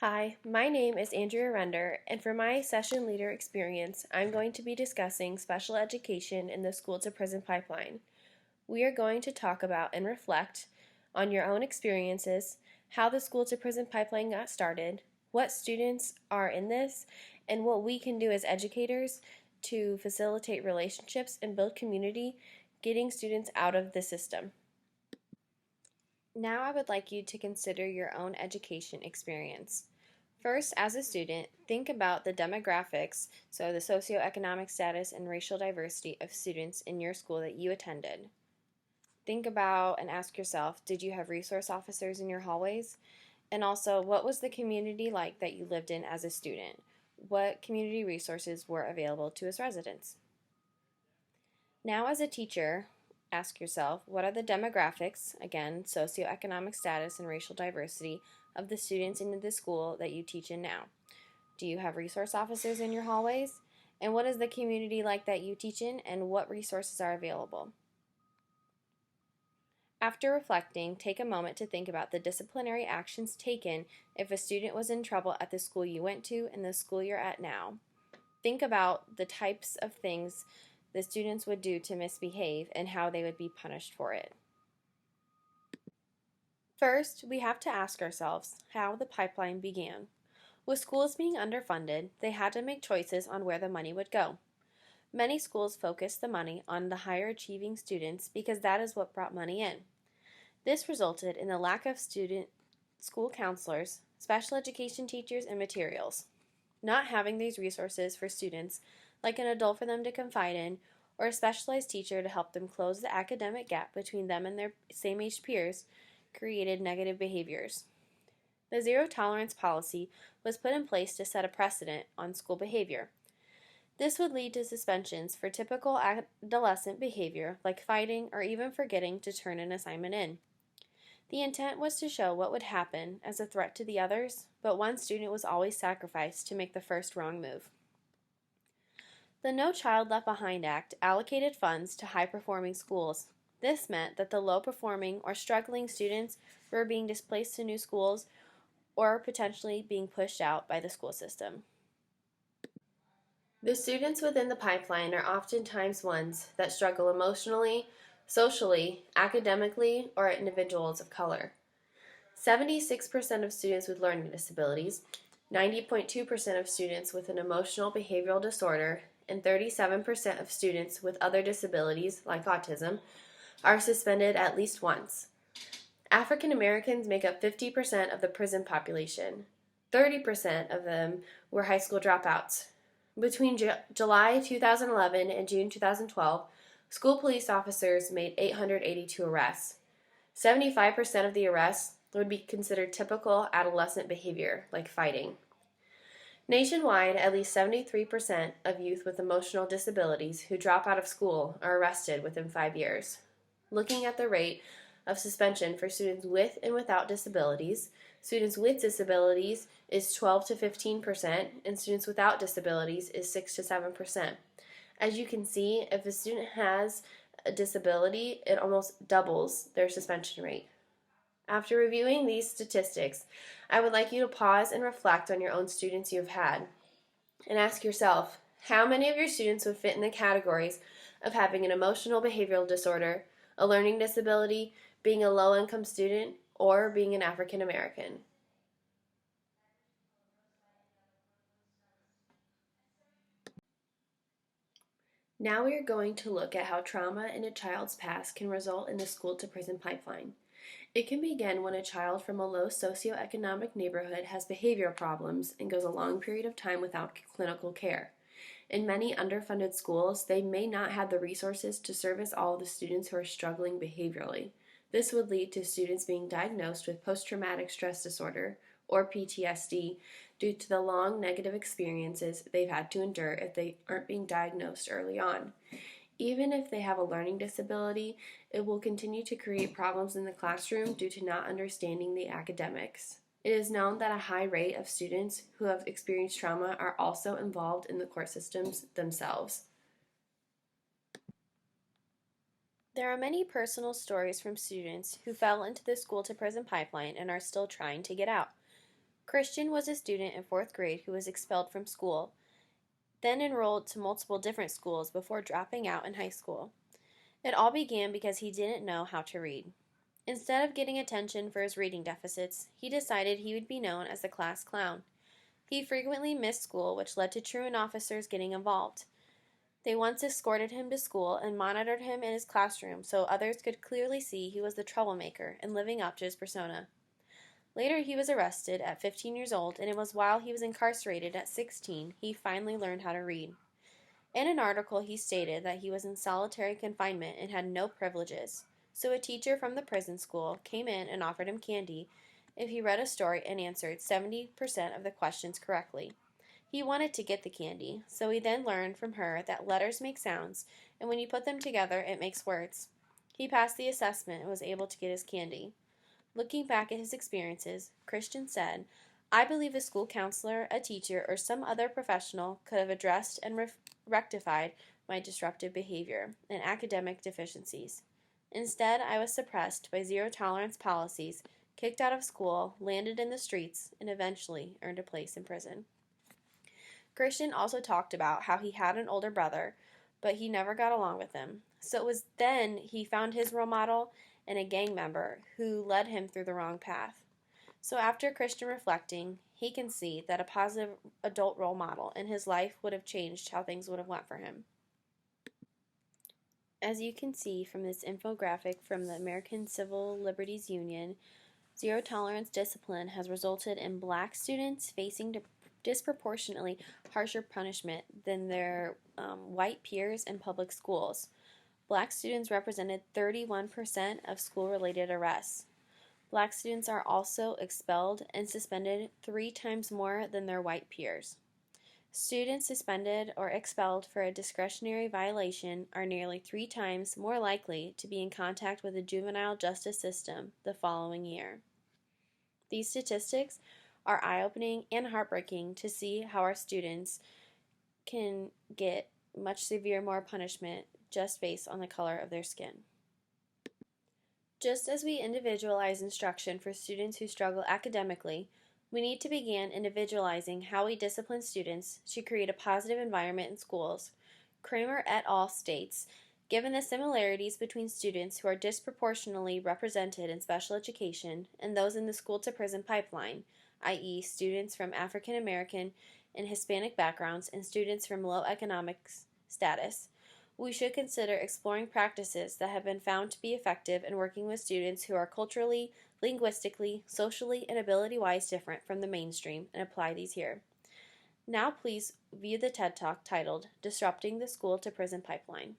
Hi, my name is Andrea Render, and for my session leader experience, I'm going to be discussing special education in the school to prison pipeline. We are going to talk about and reflect on your own experiences, how the school to prison pipeline got started, what students are in this, and what we can do as educators to facilitate relationships and build community, getting students out of the system. Now I would like you to consider your own education experience. First, as a student, think about the demographics, so the socioeconomic status and racial diversity of students in your school that you attended. Think about and ask yourself, did you have resource officers in your hallways? And also, what was the community like that you lived in as a student? What community resources were available to its residents? Now, as a teacher, ask yourself, what are the demographics, again, socioeconomic status and racial diversity, of the students in the school that you teach in now? Do you have resource officers in your hallways? And what is the community like that you teach in, and what resources are available? After reflecting, take a moment to think about the disciplinary actions taken if a student was in trouble at the school you went to and the school you're at now. Think about the types of things the students would do to misbehave and how they would be punished for it. First, we have to ask ourselves how the pipeline began. With schools being underfunded, they had to make choices on where the money would go. Many schools focused the money on the higher achieving students because that is what brought money in. This resulted in the lack of school counselors, special education teachers, and materials. Not having these resources for students, like an adult for them to confide in, or a specialized teacher to help them close the academic gap between them and their same-aged peers, created negative behaviors. The zero tolerance policy was put in place to set a precedent on school behavior. This would lead to suspensions for typical adolescent behavior like fighting or even forgetting to turn an assignment in. The intent was to show what would happen as a threat to the others, but one student was always sacrificed to make the first wrong move. The No Child Left Behind Act allocated funds to high-performing schools. This meant that the low-performing or struggling students were being displaced to new schools or potentially being pushed out by the school system. The students within the pipeline are oftentimes ones that struggle emotionally, socially, academically, or are individuals of color. 76% of students with learning disabilities, 90.2% of students with an emotional behavioral disorder, and 37% of students with other disabilities, like autism, are suspended at least once. African Americans make up 50% of the prison population. 30% of them were high school dropouts. Between July 2011 and June 2012, school police officers made 882 arrests. 75% of the arrests would be considered typical adolescent behavior, like fighting. Nationwide, at least 73% of youth with emotional disabilities who drop out of school are arrested within 5 years. Looking at the rate of suspension for students with and without disabilities, students with disabilities is 12 to 15%, and students without disabilities is 6 to 7%. As you can see, if a student has a disability, it almost doubles their suspension rate. After reviewing these statistics, I would like you to pause and reflect on your own students you've had, and ask yourself, how many of your students would fit in the categories of having an emotional behavioral disorder, a learning disability, being a low-income student, or being an African American? Now we are going to look at how trauma in a child's past can result in the school to prison pipeline. It can begin when a child from a low socioeconomic neighborhood has behavioral problems and goes a long period of time without clinical care. In many underfunded schools, they may not have the resources to service all of the students who are struggling behaviorally. This would lead to students being diagnosed with post-traumatic stress disorder, or PTSD, due to the long negative experiences they've had to endure if they aren't being diagnosed early on. Even if they have a learning disability, it will continue to create problems in the classroom due to not understanding the academics. It is known that a high rate of students who have experienced trauma are also involved in the court systems themselves. There are many personal stories from students who fell into the school to prison pipeline and are still trying to get out. Christian was a student in fourth grade who was expelled from school, then enrolled to multiple different schools before dropping out in high school. It all began because he didn't know how to read. Instead of getting attention for his reading deficits, he decided he would be known as the class clown. He frequently missed school, which led to truant officers getting involved. They once escorted him to school and monitored him in his classroom so others could clearly see he was the troublemaker and living up to his persona. Later, he was arrested at 15 years old, and it was while he was incarcerated at 16 he finally learned how to read. In an article, he stated that he was in solitary confinement and had no privileges. So a teacher from the prison school came in and offered him candy if he read a story and answered 70% of the questions correctly. He wanted to get the candy, so he then learned from her that letters make sounds, and when you put them together, it makes words. He passed the assessment and was able to get his candy. Looking back at his experiences, Christian said, I believe a school counselor, a teacher, or some other professional could have addressed and rectified my disruptive behavior and academic deficiencies. Instead, I was suppressed by zero-tolerance policies, kicked out of school, landed in the streets, and eventually earned a place in prison. Christian also talked about how he had an older brother, but he never got along with him. So it was then he found his role model and a gang member who led him through the wrong path. So after Christian reflecting, he can see that a positive adult role model in his life would have changed how things would have went for him. As you can see from this infographic from the American Civil Liberties Union, zero-tolerance discipline has resulted in black students facing disproportionately harsher punishment than their white peers in public schools. Black students represented 31% of school-related arrests. Black students are also expelled and suspended 3 times more than their white peers. Students suspended or expelled for a discretionary violation are nearly 3 times more likely to be in contact with the juvenile justice system the following year. These statistics are eye-opening and heartbreaking to see how our students can get much severe more punishment just based on the color of their skin. Just as we individualize instruction for students who struggle academically, we need to begin individualizing how we discipline students to create a positive environment in schools. Kramer et al. States, given the similarities between students who are disproportionately represented in special education and those in the school-to-prison pipeline, i.e., students from African American and Hispanic backgrounds and students from low economic status, we should consider exploring practices that have been found to be effective in working with students who are culturally, linguistically, socially, and ability-wise different from the mainstream and apply these here. Now please view the TED Talk titled Disrupting the School-to-Prison Pipeline.